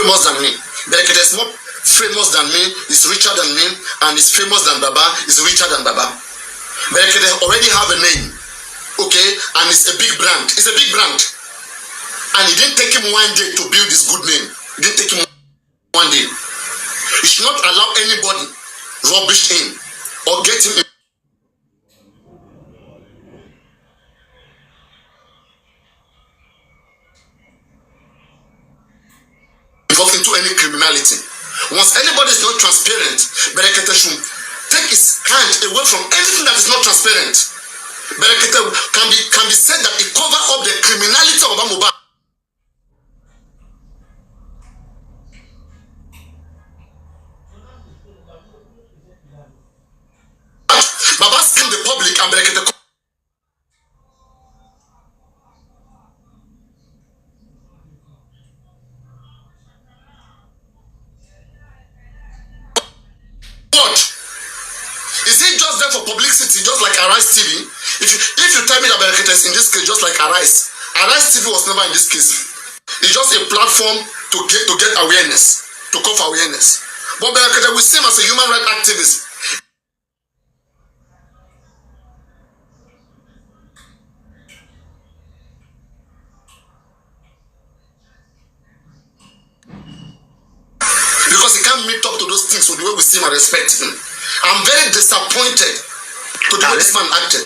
famous than me. Berekete is more famous than me, is richer than me, and is famous than Baba, is richer than Baba. Berekete already have a name, okay, and it's a big brand. It's a big brand. And it didn't take him one day to build this good name. It didn't take him one day. You should not allow anybody rubbish him or get him involved into any criminality. Once anybody is not transparent, Berekete should take his hand away from anything that is not transparent. Berekete can be said that it cover up the criminality of Baba Mohbad. Baba scammed the public and Berekete what? Is it just there for publicity, just like Arise TV? If you tell me that Berekete is in this case just like Arise TV was never in this case. It's just a platform to get awareness, to call for awareness. But Berekete we see him as a human rights activist. Because he can't meet up to those things with the way we see him and respect him. I'm very disappointed to the way this man acted.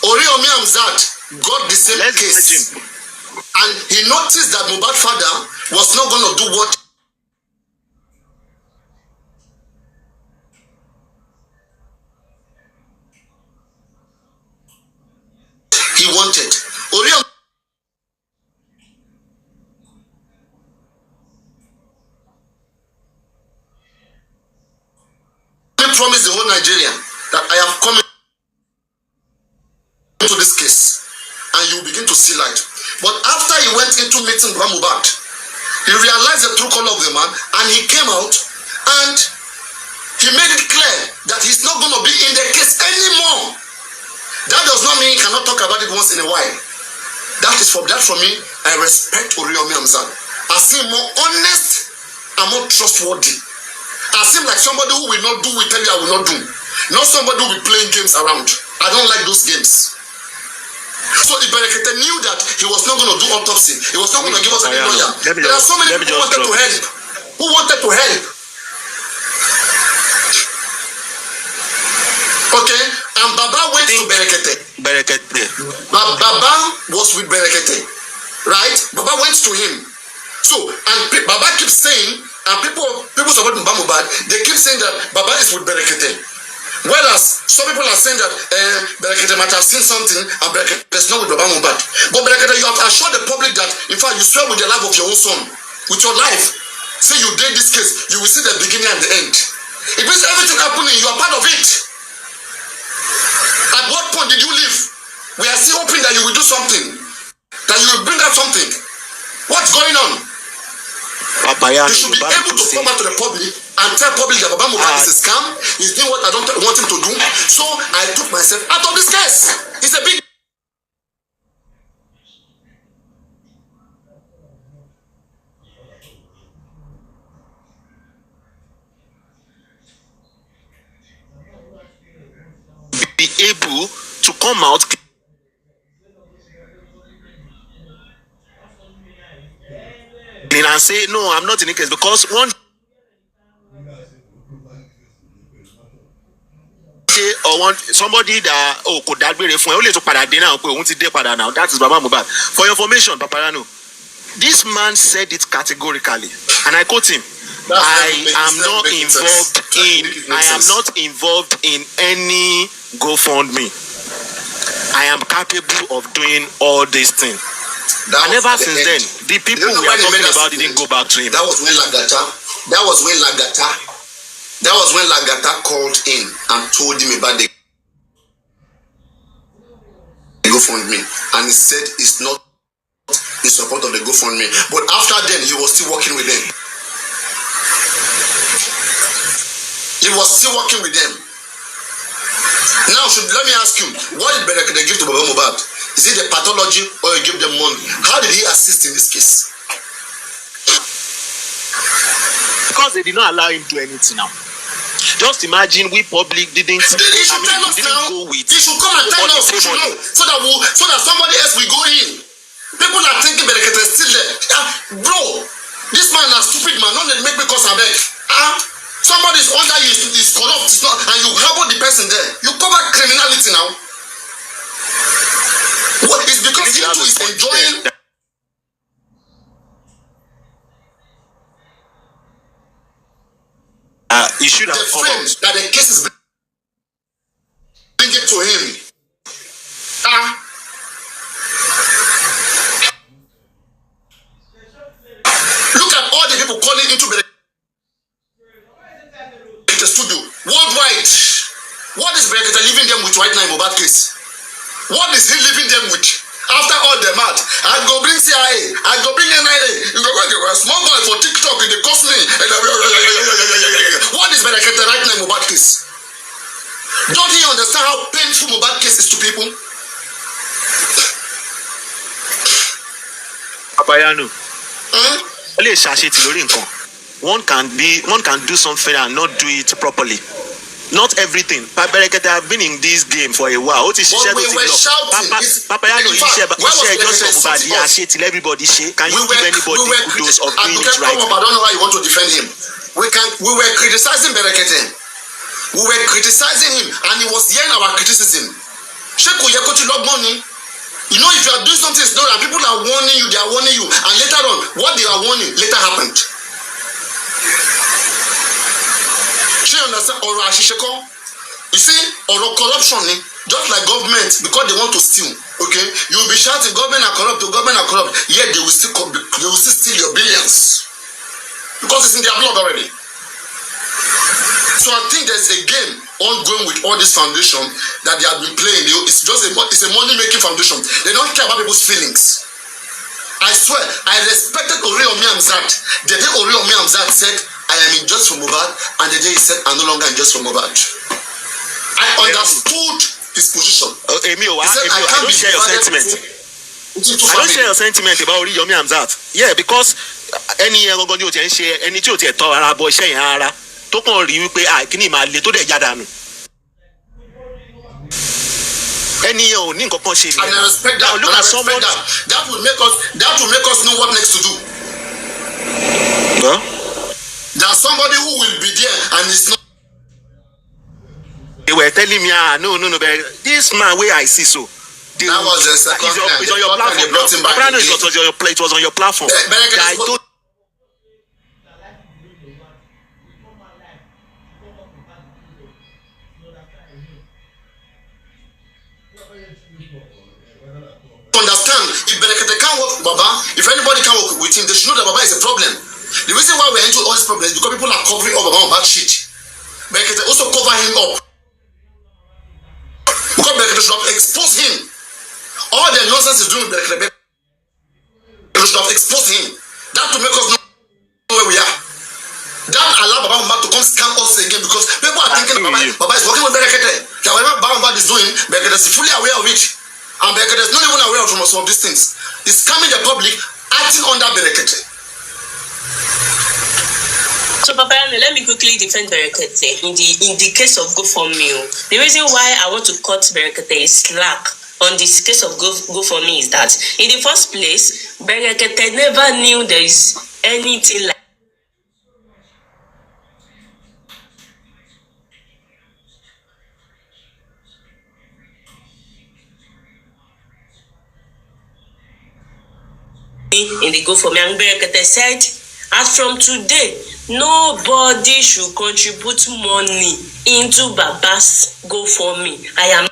Oriomi Amzad got the same case. And he noticed that Mohbad's father was not going to do what he wanted. Oriomi promised the whole Nigerian that I have come into this case and you will begin to see light. But after he went into meeting Baba Mohbad, he realized the true color of the man and he came out and he made it clear that he's not going to be in the case anymore. That does not mean he cannot talk about it once in a while. That is for me. I respect Oriomi Amzad. I see him more honest and more trustworthy. I seem like somebody who will not do will tell you I will not do. Not somebody who will be playing games around. I don't like those games. So if Berekete knew that he was not going to do autopsy, he was not going to give us any lawyer. There are so many people who wanted to help. Okay, and Baba went to Berekete. Baba was with Berekete, right? Baba went to him. So, and Baba keeps saying, and people supporting Baba Mohbad, they keep saying that Baba is with Berekete. Whereas some people are saying that Berekete might have seen something and Berekete is not with Baba Mohbad. But Berekete, you have assured the public that, in fact, you swear with the life of your own son, with your life. Say you did this case, you will see the beginning and the end. It means everything happening, you are part of it. At what point did you leave? We are still hoping that you will do something, that you will bring out something. What's going on? You should be able to come out to the public and tell public that Baba Mohbad is a scam. He's doing what I don't want him to do. So I took myself out of this case. It's a big be able to come out and say no, I'm not in the case, because one or one somebody that could that be refund only to pada dey now now. That is Baba Mohbad. For your information, Paparano, this man said it categorically, and I quote him. I am not involved in any GoFundMe. I am capable of doing all these things. And ever since then, the people we are talking about didn't go back to him. That was when Lagata called in and told him about the GoFundMe, and he said it's not in support of the GoFundMe. But after then, he was still working with them. Now, let me ask you, what did Berekete give to Baba Mohbad? Is it the pathology or he gave them money? How did he assist in this case? because they did not allow him to do anything now. Just imagine we public didn't. He should tell us now. He should come and tell us. We should know so that somebody else will go in. People are thinking Berekete is still there. Bro, this man is stupid man. Don't let me make me cause a beg. Somebody is under you is corrupt. It's not, and you harbor the person there. You cover criminality now. What is because he too is enjoying. You should have the friend that the case is bring it to him. Look at all the people calling into the studio worldwide. What is Berekete leaving them with right now in Mohbad case? What is he leaving them with? After all the math, I go bring CIA, I go bring NIA. You go a small boy for TikTok, they cost me. What is Berekete right now in Mohbad case? Don't you understand how painful Mohbad case is to people? Papayano. One can do something and not do it properly. Not everything. Berekete have been in this game for a while. We were shouting. Papayano, everybody share. Can you give anybody kudos of doing it right? I don't know why you want to defend him. We were criticizing Berekete. We were criticizing him, and he was hearing our criticism. You know, if you are doing something it's not, and people are warning you, they are warning you, and later on, what they are warning later happened. You understand? You see, or corruption, just like government, because they want to steal. Okay, you will be shouting, government are corrupt, yet they will still steal your billions because it's in their blood already. So I think there's a game ongoing with all this foundation that they have been playing. It's a money-making foundation. They don't care about people's feelings. I swear, I respected Oriomi Amzat. The day Oriomi Amzat said, I am in just for Mohbad, and the day he said, I'm no longer in just for Mohbad. I understood his position. I don't share your sentiment. I don't share your sentiment about Oriomi Amzat. Yeah, because any tó kàn rí wípé kíní máa le tó dẹ̀ já dànù. Ẹni ò ní nǹkan kan ṣe ni. And I respect that. Look at someone that will make us know what next to do. Huh? There's somebody who will be there and it's not. They were telling me, no, but this man where I see so. That was the second time. It's on your platform. It was on your platform. Understand, if Berekete can't work with Baba, if anybody can work with him, they should know that Baba is a problem. The reason why we're into all these problems is because people are covering up Baba on bad shit. Berekete also cover him up. Because Berekete should have exposed him. All the nonsense is doing with Berekete should have exposed him. That to make us know where we are. That allow Baba to come scam us again because people are thinking Baba is working with Berekete. That whatever Baba is doing, Berekete is fully aware of it. And Berekete is not even aware of some of these things. He's coming the public acting under Berekete. So Papa, let me quickly defend Berekete in the case of GoFundMe. The reason why I want to cut Berekete slack on this case of GoFundMe is that in the first place, Berekete never knew there is anything like in the GoFundMe. And Berekete said, as from today, nobody should contribute money into Baba's GoFundMe. I am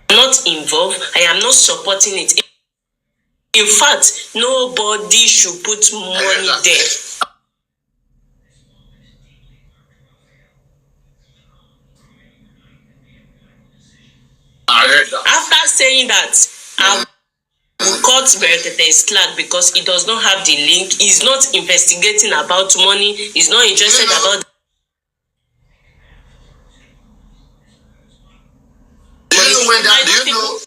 not involved. I am not supporting it. In fact, nobody should put money there. After saying that, I will cut Berekete slack because he does not have the link. He's not investigating about money. He's not interested about. Do you know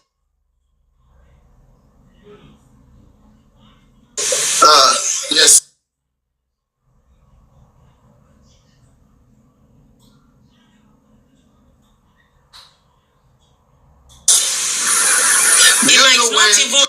He might not even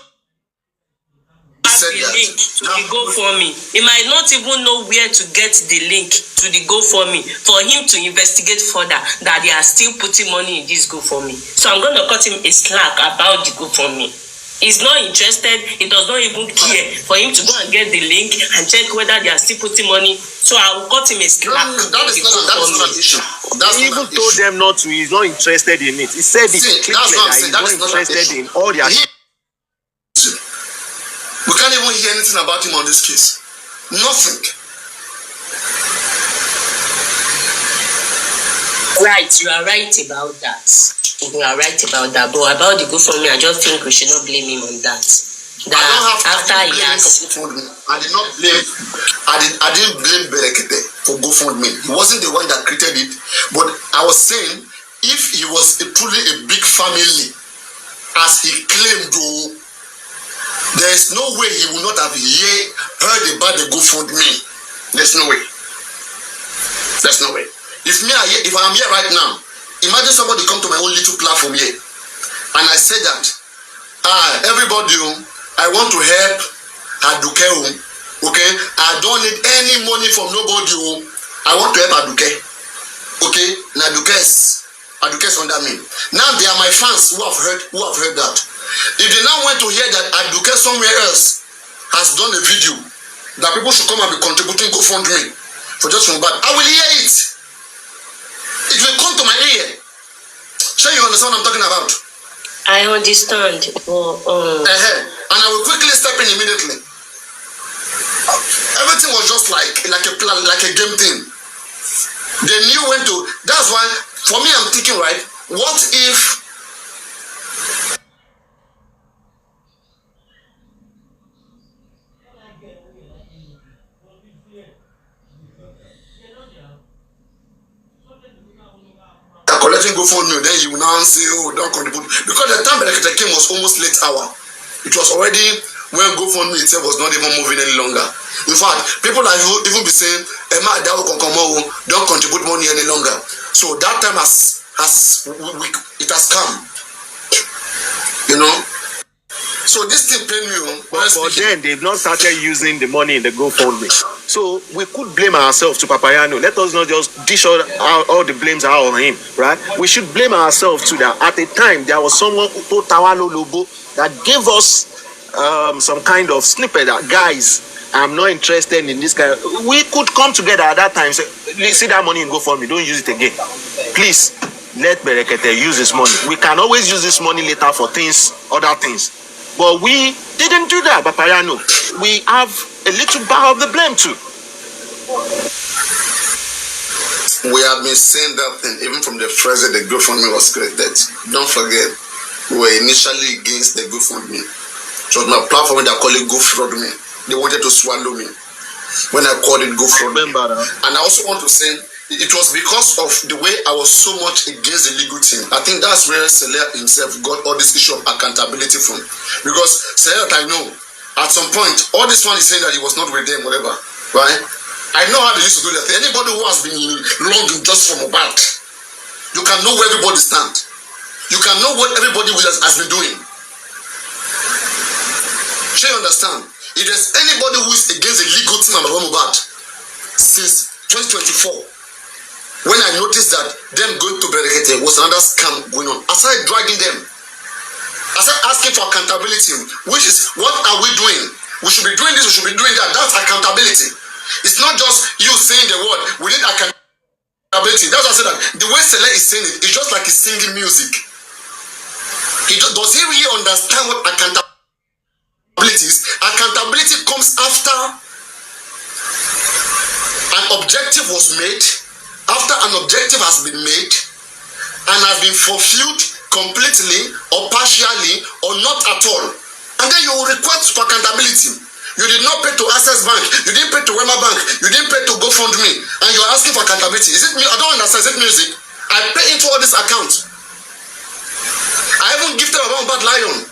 have the link to the GoFundMe. He might not even know where to get the link to the GoFundMe for him to investigate further that they are still putting money in this GoFundMe. So I'm going to cut him a slack about the GoFundMe. He's not interested. He does not even care for him to go and get the link and check whether they are still putting money. So I will cut him a slack. That is not an issue. He even told them not to. He's not interested in it. He said it clearly that he's not interested in all their. We can't even hear anything about him on this case. Nothing. Right, you are right about that. You are right about that. But about the GoFundMe, I just think we should not blame him on that. I didn't blame Berekete for GoFundMe. He wasn't the one that created it. But I was saying, if he was truly a big family, as he claimed, there is no way he would not have heard about the GoFundMe. There's no way. There's no way. If I am here right now, imagine somebody come to my own little platform here, and I say that, everybody, I want to help Aduke, okay? I don't need any money from nobody. I want to help Aduke, okay? Now Aduke's under me. Now they are my fans who have heard that. If they now want to hear that Aduke somewhere else has done a video that people should come and be contributing GoFundMe for just from bad, I will hear it. It will come to my ear. Sure, you understand what I'm talking about? I understand. And I will quickly step in immediately. Everything was just like a game thing. They knew when to. That's why, for me, I'm thinking, right? What if collecting GoFundMe, then you will now say, don't contribute. Because the time Berekete came was almost late hour. It was already when GoFundMe itself was not even moving any longer. In fact, people are even be saying, don't contribute money any longer. So that time it has come. You know? So this thing pain me. But then they've not started using the money in the GoFundMe. So we could blame ourselves to Papayano. Let us not just dish all the blames out on him, right? We should blame ourselves to that. At the time, there was someone who Tawalo Lobo that gave us some kind of snippet that, guys, I'm not interested in this guy. We could come together at that time, say, see that money and GoFundMe, don't use it again. Please, let Berekete use this money. We can always use this money later for other things. But we didn't do that, Papayano. We have a little bar of the blame too. We have been saying that thing even from the first day the GoFundMe was created. Don't forget, we were initially against the GoFundMe. It was my platform that called it GoFundMe. They wanted to swallow me when I called it GoFundMe. And I also want to say, it was because of the way I was so much against the legal team. I think that's where Celia himself got all this issue of accountability from. Because Celia, I know, at some point, all this one is saying that he was not with them, whatever, right? I know how they used to do that. Anybody who has been long just from a bat, you can know where everybody stands. You can know what everybody has been doing. Sure, you understand? If there's anybody who is against the legal team of Mubat since 2024, when I noticed that them going to Berekete was another scam going on, I started dragging them. I started asking for accountability, which is, what are we doing? We should be doing this, we should be doing that. That's accountability. It's not just you saying the word, we need accountability. That's why I said that the way Sele is saying it, it's just like he's singing music. Does he really understand what accountability is? Accountability comes after an objective was made, after an objective has been made and has been fulfilled completely or partially or not at all, and then you will request for accountability. You did not pay to Access Bank, you didn't pay to Wema Bank, you didn't pay to GoFundMe, and you are asking for accountability. Is it me? I don't understand. Is it music? I pay into all this account. I even gifted a bad lion,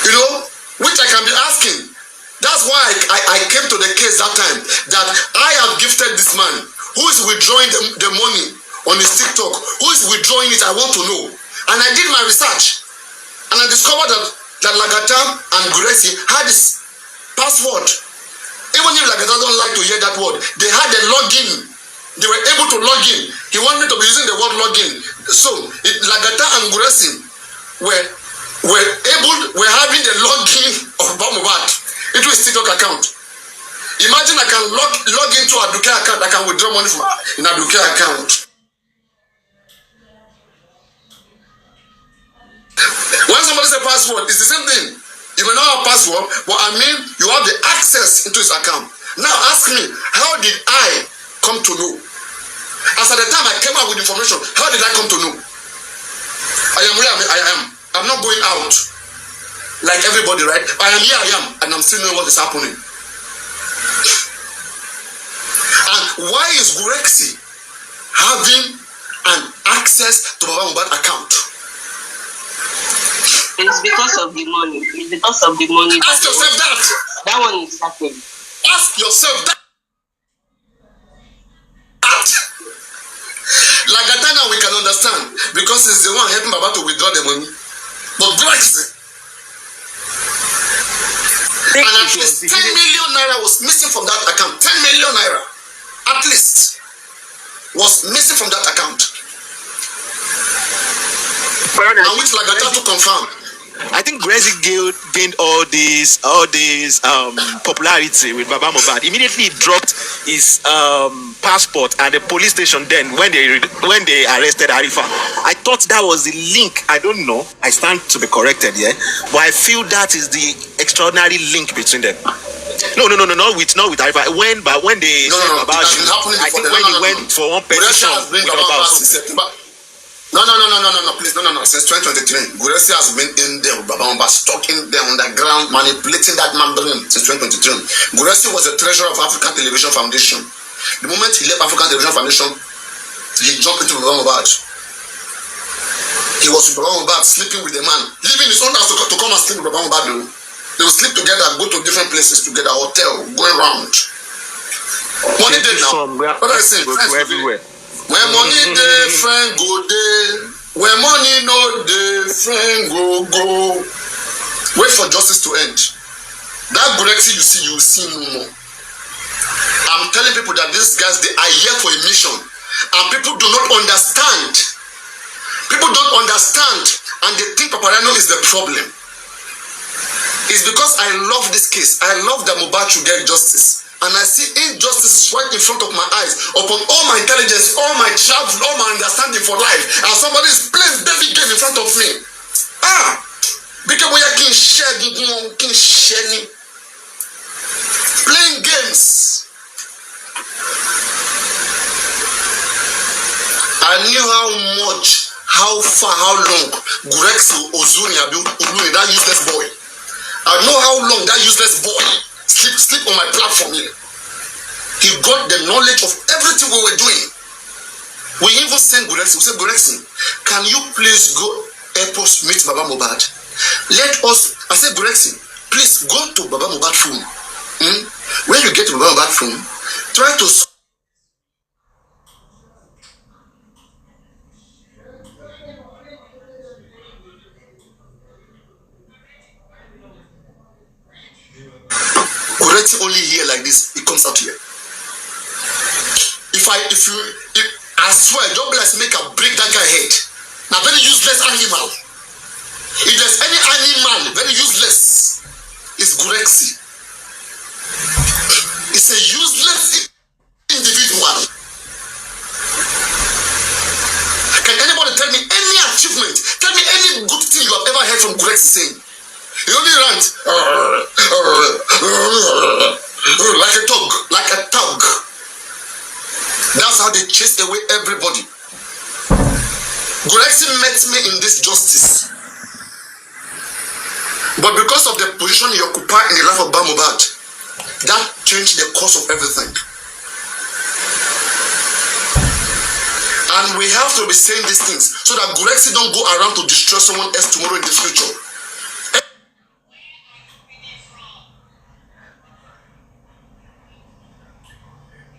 you know, which I can be asking. That's why I came to the case that time, that I have gifted this man who is withdrawing the money on his TikTok. Who is withdrawing it? I want to know. And I did my research. And I discovered that Lagata and Guresi had this password. Even if Lagata don't like to hear that word, they had a login. They were able to log in. He wanted to be using the word login. So Lagata and Guresi were having the login of Baba Mohbad into his TikTok account. Imagine I can log into a Aduke account. I can withdraw money from an Aduke account. When somebody says password, it's the same thing. You may not have password, but I mean you have the access into his account. Now ask me, how did I come to know? As at the time I came out with information, how did I come to know? I am where I am. I'm not going out like everybody, right? I am here, I am, and I'm still knowing what is happening. And why is Gurexi having an access to Baba Mohbad account? It's because of the money. It's because of the money. Ask yourself that. That one is happening. Ask yourself that. Lagatana we can understand because he's the one helping Baba to withdraw the money. But Gurexi, and at least 10 million naira was missing from that account. 10 million naira, at least, was missing from that account. And which Lagata to confirm. I think Gurexi gained all this popularity with Baba Mohbad. Immediately he dropped his passport at the police station. Then when they arrested Arifa, I thought that was the link. I don't know. I stand to be corrected, yeah. But I feel that is the extraordinary link between them. No, not with Arifa. When they said about you, I think when he went for one petition with about. No, please, no. Since 2023, Gurexi has been in there with Baba Mohbad, stalking them on the ground, manipulating that man brain since 2023. Gurexi was the treasurer of African Television Foundation. The moment he left African Television Foundation, he jumped into Baba Mohbad. He was with Baba Mohbad, sleeping with the man, leaving his own house to come and sleep with Baba Mohbad. They will sleep together, go to different places together, hotel, going around. Money did now. What are you saying? Friends everywhere. When money dey, friend go dey. When money no dey, friend go. Wait for justice to end. That Gurexi you will see no more. I'm telling people that these guys, they are here for a mission. And people do not understand. People don't understand. And they think Paparano is the problem. It's because I love this case. I love that Mohbad should get justice. And I see injustice right in front of my eyes upon all my intelligence, all my travel, all my understanding for life. And somebody is playing baby game in front of me. Because we are playing games. I knew how far, how long Gurexi Ozuni, that useless boy. I know how long that useless boy sleep on my platform here. He got the knowledge of everything we were doing. We even sent Gurexi. We said, Gurexi, can you please go airport meet Baba Mohbad? I said, Gurexi, please go to Baba Mohbad phone. When you get to Baba Mohbad phone, try to Gurexi only here like this, he comes out here. If I swear, don't bless make a break that guy head. Now very useless animal. If there's any animal very useless, it's Gurexi. It's a useless individual. Can anybody tell me any achievement? Tell me any good thing you have ever heard from Gurexi saying? He only runs like a thug. That's how they chase away everybody. Gurexi met me in this justice. But because of the position he occupied in the life of Baba Mohbad, that changed the course of everything. And we have to be saying these things so that Gurexi don't go around to destroy someone else tomorrow in the future.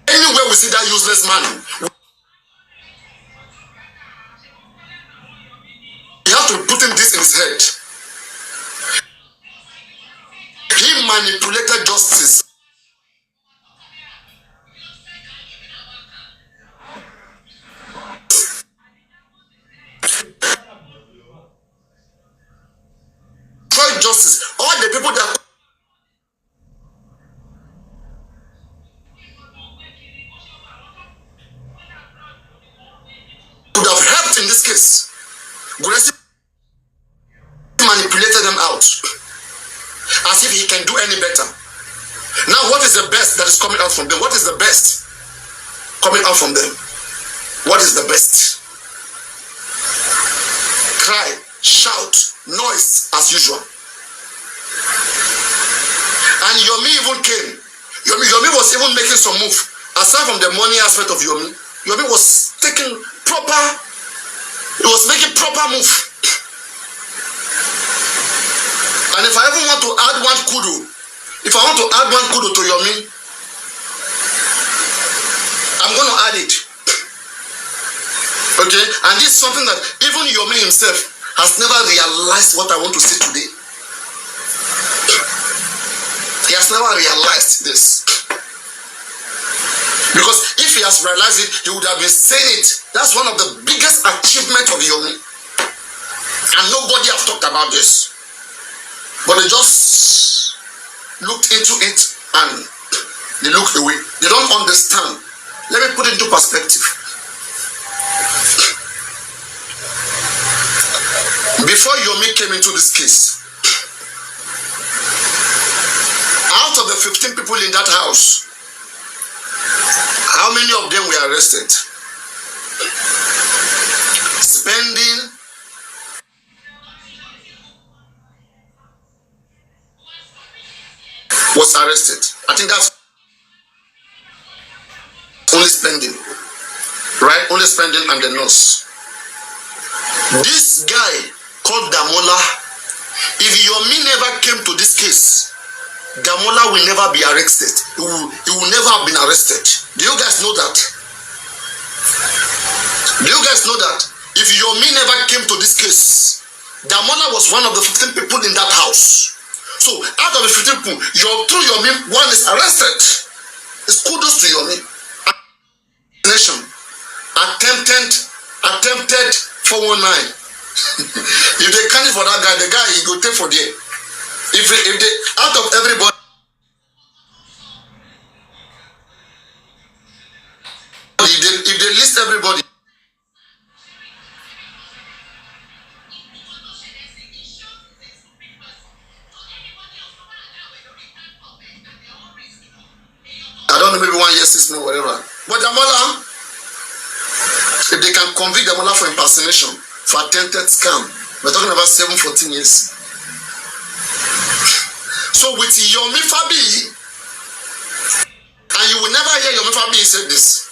Anywhere we see that useless man, we have to put him this in his head. manipulated justice. Justice. All the people that could have helped in this case, manipulated them out as if he can do any better. Now, what is the best that is coming out from them? What is the best coming out from them? What is the best? Cry, shout, noise as usual. And Yomi even came. Yomi was even making some move. Aside from the money aspect of Yomi was taking proper, he was making proper move. And if I even want to add one kudo to Yomi, I'm going to add it. Okay? And this is something that even Yomi himself has never realized what I want to say today. He has never realized this. Because if he has realized it, he would have been saying it. That's one of the biggest achievements of Yomi. And nobody has talked about this. But they just looked into it and they looked away. They don't understand. Let me put it into perspective. Before Yomi came into this case, out of the 15 people in that house, how many of them were arrested? Spending was arrested. I think that's only spending, right? Only spending and the nurse. This guy called Damola, if Yomi never came to this case, Damola will never be arrested. He will never have been arrested. Do you guys know that? Do you guys know that? If Yomi never came to this case, Damola was one of the 15 people in that house. So out of the 15 people, through Yomi, one is arrested. It's kudos to Yomi. Nation attempted 419. If they can't for that guy, the guy he go take for there. If they out of everybody, if they list everybody, I don't know, maybe 1 year, 6 months, whatever. But Damola, if they can convict Damola for impersonation, for attempted scam, we're talking about 14 years. So with Yomi Fabi, and you will never hear Yomi Fabi say this,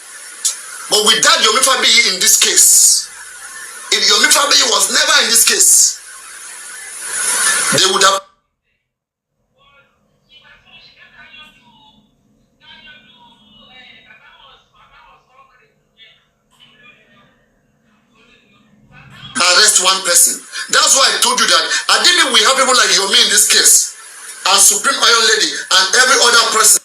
but with that Yomi Fabi in this case, if Yomi Fabi was never in this case, they would have arrest one person. That's why I told you that I didn't we have people like Yomi in this case, and Supreme Iron Lady, and every other person,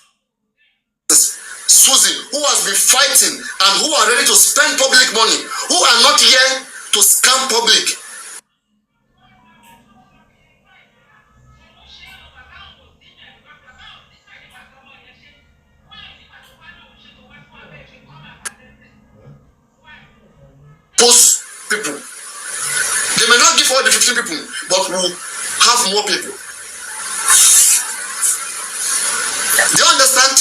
Susie, who has been fighting and who are ready to spend public money, who are not here to scam public. Post people. They may not give all the 15 people, but we'll have more people. Do you understand?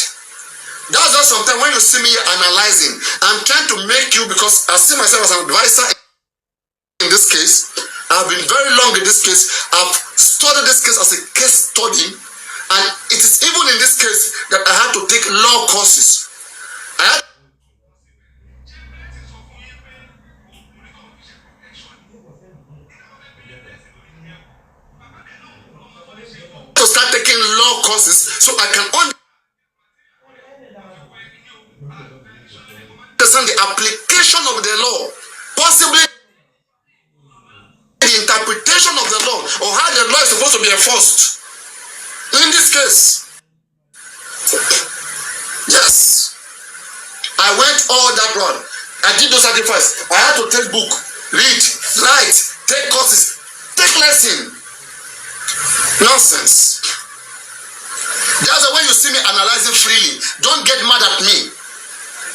That's just sometimes when you see me analyzing, I'm trying to make you, because I see myself as an advisor in this case. I've been very long in this case. I've studied this case as a case study, and it is even in this case that I had to take law courses. I had to start taking law courses so I can understand the application of the law, possibly the interpretation of the law, or how the law is supposed to be enforced. In this case. Yes. I went all that road. I did those sacrifices. I had to take book, read, write, take courses, take lesson. Nonsense. That's why when you see me analyzing freely, don't get mad at me.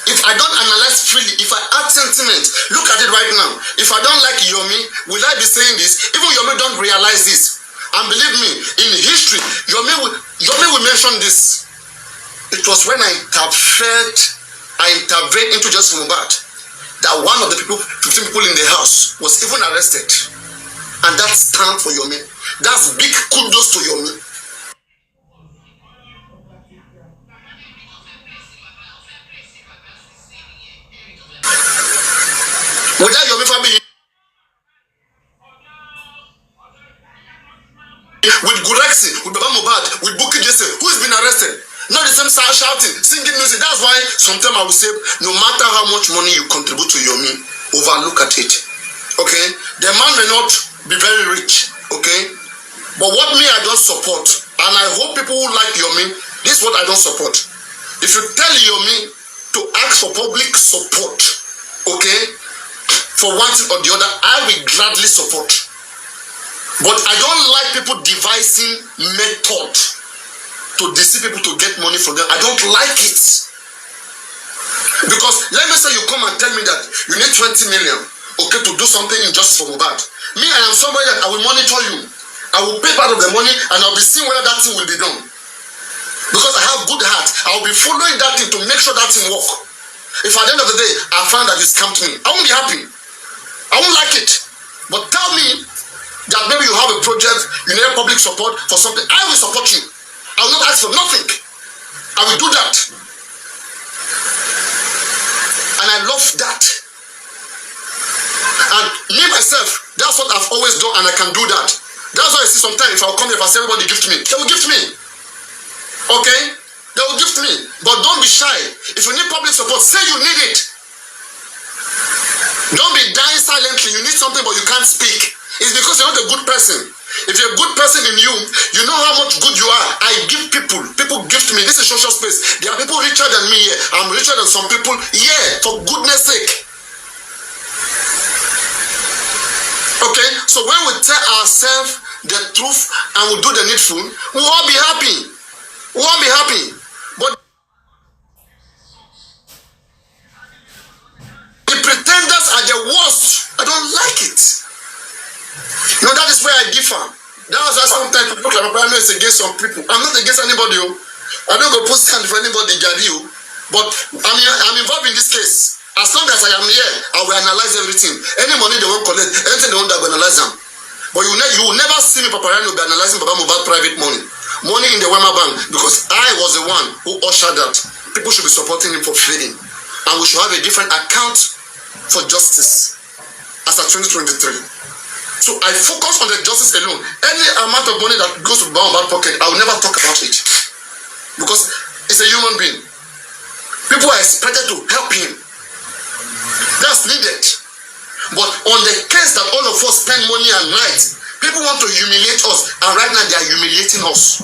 If I don't analyze freely, if I add sentiment, look at it right now. If I don't like Yomi, will I be saying this? Even Yomi don't realize this. And believe me, in history, Yomi will mention this. It was when I intervened into Justice for Mohbad that one of the 15 people in the house was even arrested. And that stands for Yomi. That's big kudos to Yomi. Without Yomi family, with Gurexi, with Baba Mohbad, with Bukky Jesse, who's been arrested? Not the same sound shouting, singing music. That's why sometimes I will say, no matter how much money you contribute to Yomi, overlook at it. Okay? The man may not be very rich. Okay? But what me I don't support, and I hope people who like Yomi, this is what I don't support. If you tell Yomi to ask for public support, okay, for one thing or the other, I will gladly support. But I don't like people devising method to deceive people to get money from them. I don't like it. Because let me say you come and tell me that you need 20 million, okay, to do something in Justice for Mohbad. Me, I am somebody that I will monitor you. I will pay part of the money and I'll be seeing whether that thing will be done. Because I have good heart. I will be following that thing to make sure that thing work. If at the end of the day, I find that you scammed me, I won't be happy. I won't like it. But tell me that maybe you have a project, you need public support for something. I will support you. I will not ask for nothing. I will do that. And I love that. And me myself, that's what I've always done, and I can do that. That's why I see sometimes if I'll come here, if I say everybody gift me, they will gift me. Okay? They will gift me. But don't be shy. If you need public support, say you need it. Don't be dying silently. You need something but you can't speak. It's because you're not a good person. If you're a good person in you, you know how much good you are. I give people. People gift me. This is social space. There are people richer than me here. I'm richer than some people. Yeah, for goodness sake. Okay, so when we tell ourselves the truth and we do the needful, we'll all be happy. We'll all be happy. But the pretenders are the worst. I don't like it. No, that is where I differ. That's why sometimes people like my brother is against some people. I'm not against anybody. I don't go post hand for anybody, Gary. But I'm involved in this case. As long as I am here, I will analyze everything. Any money they won't collect, anything they want, I will analyze them. But you will never see me, Paparano, be analyzing Baba Mohbad private money. Money in the Wema Bank, because I was the one who ushered that. People should be supporting him for feeding. And we should have a different account for justice as of 2023. So I focus on the justice alone. Any amount of money that goes to Baba Mohbad pocket, I will never talk about it. Because it's a human being. People are expected to help him. That's needed. But on the case that all of us spend money and night, people want to humiliate us, and right now they are humiliating us.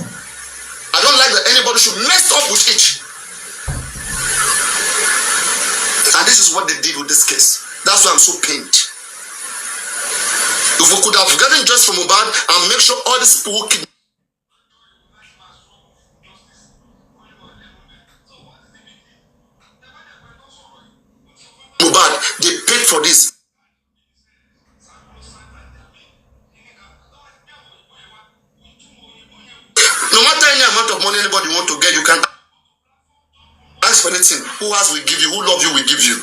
I don't like that anybody should mess up with it. And this is what they did with this case. That's why I'm so pained. If we could have gotten justice from Mohbad and make sure all these people who kidnap Mohbad, they paid for this. No matter any amount of money anybody want to get, you can ask for anything. Who has will give you, who love you will give you.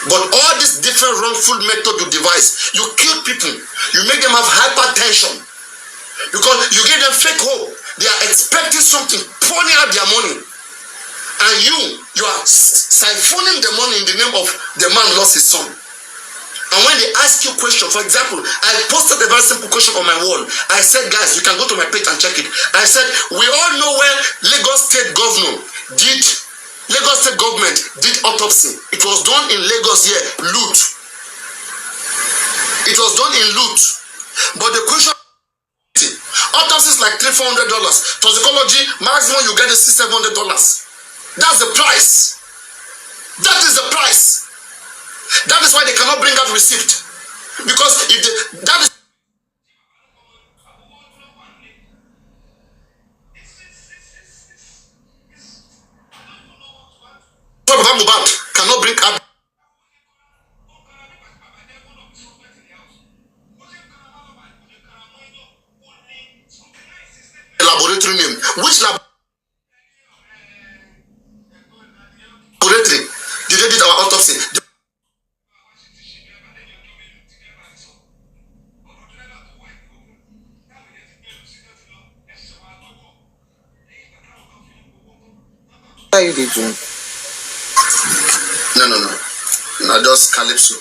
But all these different wrongful methods you devise, you kill people, you make them have hypertension. Because you give them fake hope. They are expecting something, pouring out their money. And you are siphoning the money in the name of the man lost his son. And when they ask you questions, for example, I posted a very simple question on my wall. I said, guys, you can go to my page and check it. I said, we all know when Lagos State Government did autopsy. It was done in Lagos here, loot. It was done in loot. But the question, Autopsy is like $300-400. Toxicology, maximum you get is $600-700. That's the price. That is the price. That is why they cannot bring out receipt. Because if they, that is cannot bring out laboratory name. Which laboratory did they did our autopsy? How you did drink? No, just calypso.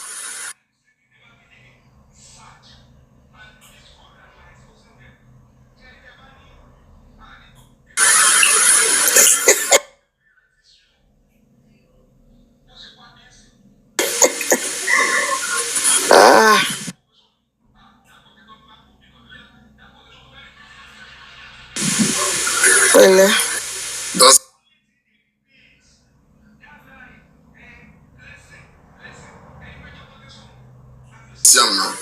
Well, Just now.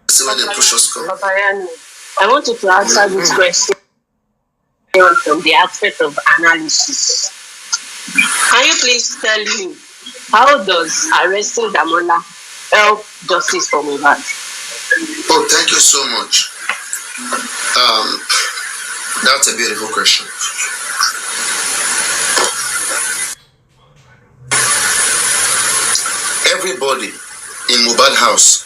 See when they push us come. I want you to answer this question from the aspect of analysis. Can you please tell me, how does arresting Damola help justice for Mohbad? Oh, thank you so much. That's a beautiful question. Everybody in Mohbad house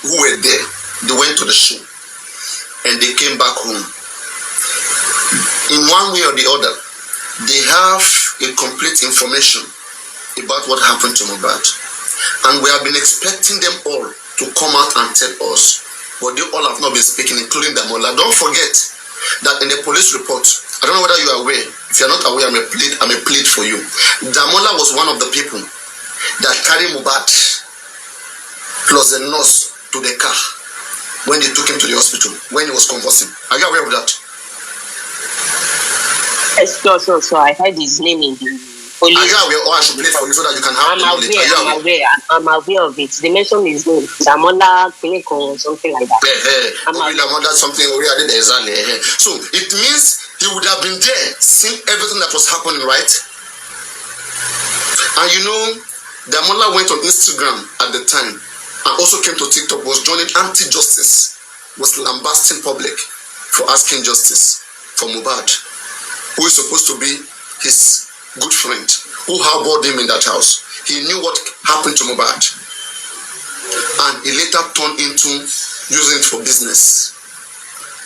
who were there, they went to the show and they came back home. In one way or the other, they have a complete information about what happened to Mohbad. And we have been expecting them all to come out and tell us, but they all have not been speaking, including Damola. Don't forget that in the police report, I don't know whether you are aware. If you're not aware, I'm a plead for you. Damola was one of the people that carried Mohbad plus a nurse to the car when they took him to the hospital, when he was convulsing. Are you aware of that? So I heard his name in the police. Are you aware, or I should play for you so that you can have I'm aware of it. They mentioned his name, Damola Clinic or something like that. So it means he would have been there, seeing everything that was happening, right? And you know, Damola went on Instagram at the time and also came to TikTok, was joining anti-justice, was lambasting public for asking justice for Mohbad, who is supposed to be his good friend, who harbored him in that house. He knew what happened to Mohbad, and he later turned into using it for business.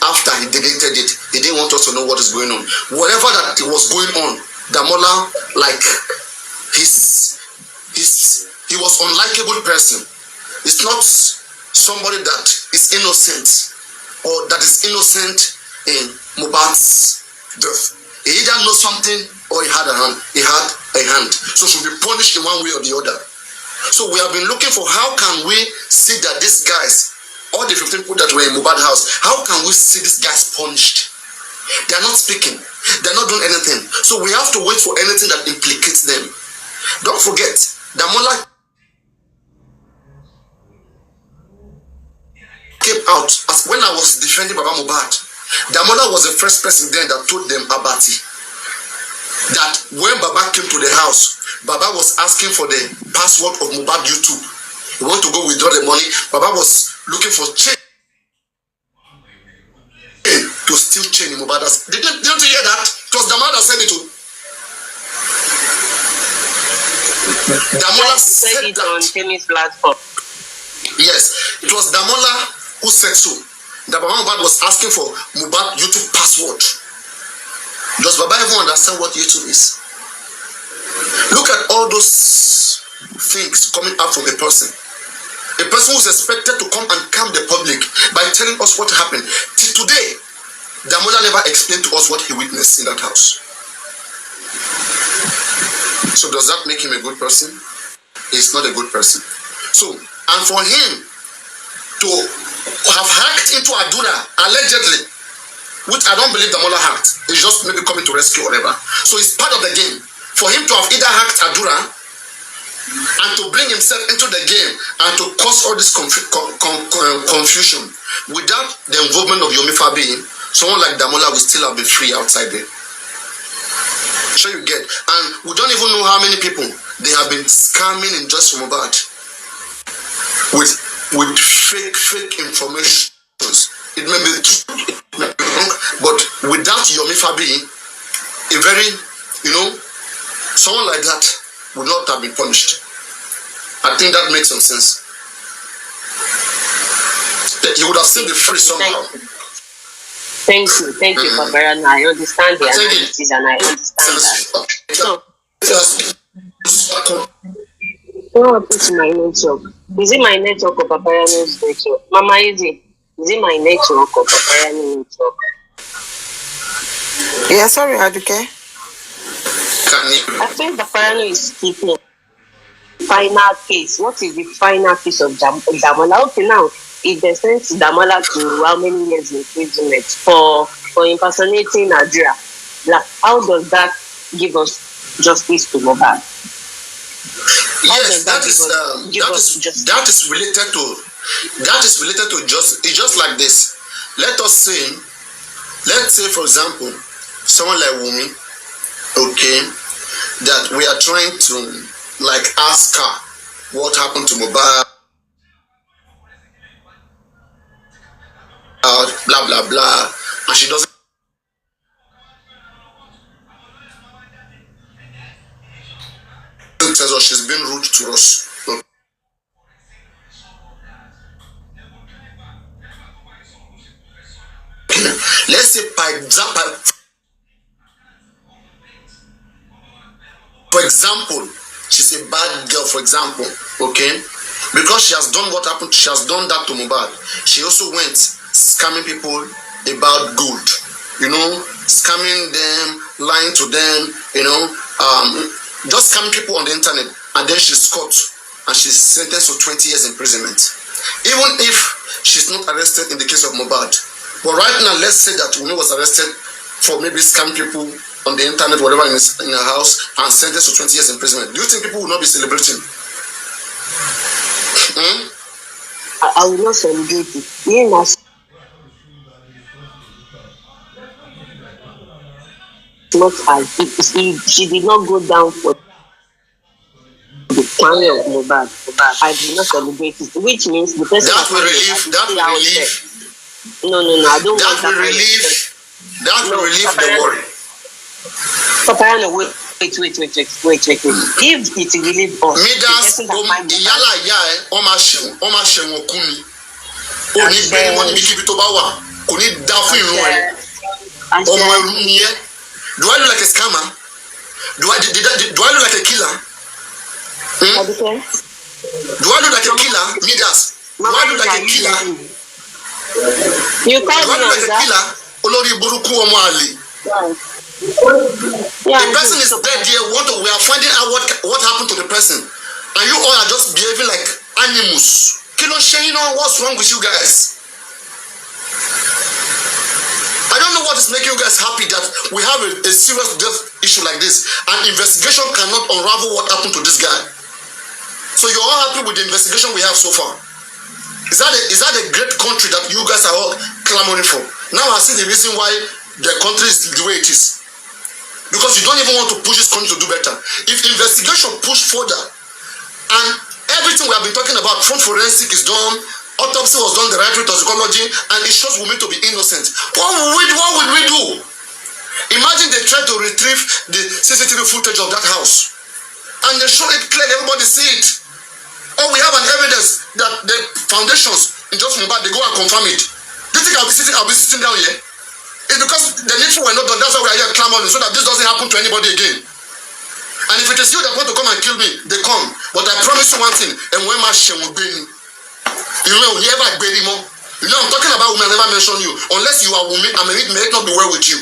After he deleted it, he didn't want us to know what is going on. Whatever that was going on, Damola, like, he was an unlikable person. It's not somebody that is innocent or that is innocent in Mohbad's death. He either knows something or he had a hand. So should be punished in one way or the other. So we have been looking for how can we see that these guys, all the 15 people that were in Mohbad house, how can we see these guys punished? They are not speaking. They are not doing anything. So we have to wait for anything that implicates them. Don't forget, Damola came out as when I was defending Baba Mohbad. Damola was the first person then that told them about it. That when Baba came to the house, Baba was asking for the password of Mohbad YouTube. He wanted to go withdraw the money. Baba was looking for chain to steal chain in Mohbad. Didn't you hear that? It was Damola that said it too. Damola said it that on Timmy's platform. Yes, it was Damola who said so. That Baba Mohbad was asking for Mohbad YouTube password. Does Baba even understand what YouTube is? Look at all those things coming out from a person. A person who's expected to come and calm the public by telling us what happened. Till today, Damola never explained to us what he witnessed in that house. So does that make him a good person? He's not a good person. So, and for him to have hacked into Adura, allegedly, which I don't believe Damola hacked, he's just maybe coming to rescue or whatever. So it's part of the game. For him to have either hacked Adura and to bring himself into the game and to cause all this confusion without the involvement of Yomi Fabi, someone like Damola will still have been free outside there. So you get, and we don't even know how many people they have been scamming in just Mobad with fake information. It may be true, but without Yomi Fabi, a very, someone like that would not have been punished. I think that makes some sense. He would have still been free somehow. Thank you, Papa Rana. I understand the analysis and I understand that. So, what is my network? Is it my network or Papa Rana's network? Mama, is it my network or Papa Rana's network? Yeah, sorry, Aduke. I think Papa Rana is keeping final case. What is the final case of Damola? Okay, now, if they send Damola to how many years imprisonment for impersonating Nigeria, like, how does that give us justice to Mohbad? Yes, that is related to it's just like this. Let's say for example, someone like Wunmi, okay, that we are trying to like ask her what happened to Mohbad, blah blah blah, and she doesn't tell us, she's been rude to us. Let's say for example, she's a bad girl, for example, okay, because she has done what happened, she has done that to Mohbad. She also went scamming people about gold, scamming them, lying to them, just scamming people on the internet, and then she's caught and she's sentenced to 20 years imprisonment. Even if she's not arrested in the case of Mohbad, but right now, let's say that Wunmi was arrested for maybe scamming people on the internet, whatever, in her house, and sentenced to 20 years imprisonment. Do you think people will not be celebrating? I will not celebrate it. Not as she did not go down for the family of Mohbad. I did not celebrate it, which means the person that will relieve. No, I don't want that. That will relieve the worry. Papa, wait. If it relieves us, Midas, Yala Yae, Omashem Okuni, Oni Benimon Mikibitobawa, Oni Dafu Omoye. Do I look like a scammer? Do I look like a killer? Do I look like a killer, Midas? Do I look like a killer? You call me like a killer? Olori Buruku Omali. The person is dead here. We are finding out what happened to the person, and you all are just behaving like animals. What's wrong with you guys? I don't know what is making you guys happy that we have a serious death issue like this, and investigation cannot unravel what happened to this guy. So you're all happy with the investigation we have so far? Is that a great country that you guys are all clamoring for? Now I see the reason why the country is the way it is. Because you don't even want to push this country to do better. If investigation push further, and everything we have been talking about from forensic is done, autopsy was done the right way, toxicology, and it shows Wunmi to be innocent, what would we do? Imagine they try to retrieve the CCTV footage of that house, and they show it clearly, everybody see it. Or we have an evidence that the foundations in just Mohbad, they go and confirm it. Do you think I'll be sitting down here? It's because the needful were not done. That's why we are here clamoring, so that this doesn't happen to anybody again. And if it is you that want to come and kill me, they come. But I promise you one thing, and when my shame will be, you know, never bury more. You know, I'm talking about Wunmi, I never mention you. Unless you are Wunmi, I mean, it may not be well with you.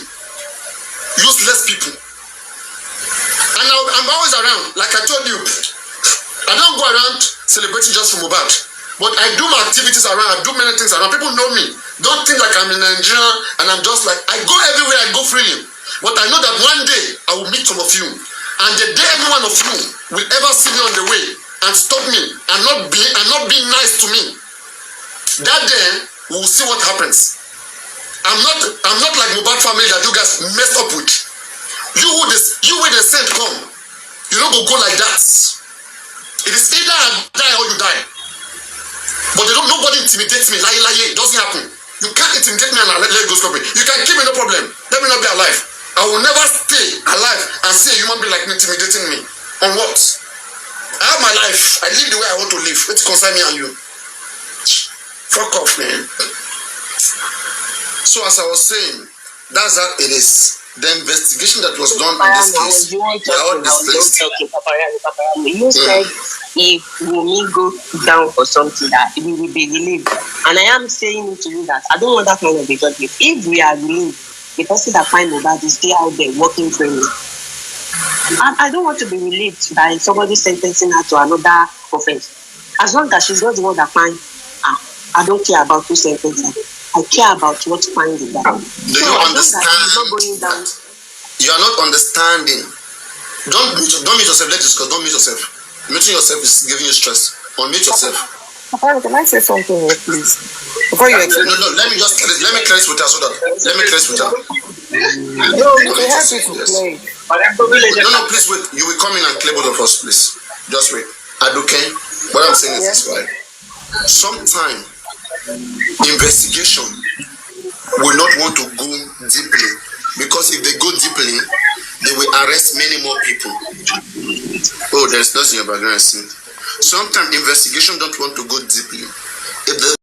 Useless people. And I'm always around. Like I told you, I don't go around celebrating just for Mohbad. But I do my activities around. I do many things around. People know me. Don't think like I'm in Nigeria and I'm just like, I go everywhere, I go freely. But I know that one day I will meet some of you. And the day any one of you will ever see me on the way and stop me and not be nice to me, that day we will see what happens. I'm not like Mohbad family that you guys messed up with. You with the sent come. You don't go like that. It is either I die or you die. But nobody intimidates me. It doesn't happen. You can't intimidate me and let go stop me. You can kill me, no problem. Let me not be alive. I will never stay alive and see a human being like me intimidating me. On what? I have my life. I live the way I want to live. Let's concern me and you. Fuck off, man. So as I was saying, that's how it is. The investigation that was done in this case, they are all displaced. You said if Wunmi go down for something that we will be relieved. And I am saying to you that I don't want that kind of a judgment. If we are relieved, the person that find Mohbad is still out there working for me. I don't want to be relieved by somebody sentencing her to another offense. As long as she's not the one that find her, I don't care about who sentenced her. I care about what finding that. Do you understand? You are not understanding. Don't mute yourself. Let's discuss. Don't mute yourself. Muting yourself is giving you stress. Unmute yourself. Papa, can I say something here, please? Before you explain. No. Let me clear this with her so that. Let me clear this with her. No, you can help me to play. No, please wait. You will come in and clear both of us, please. Just wait. Aduke, what I'm saying is this, right? Sometime investigation will not want to go deeply, because if they go deeply, they will arrest many more people. Oh, there's nothing in your background. Sometimes investigation don't want to go deeply. If the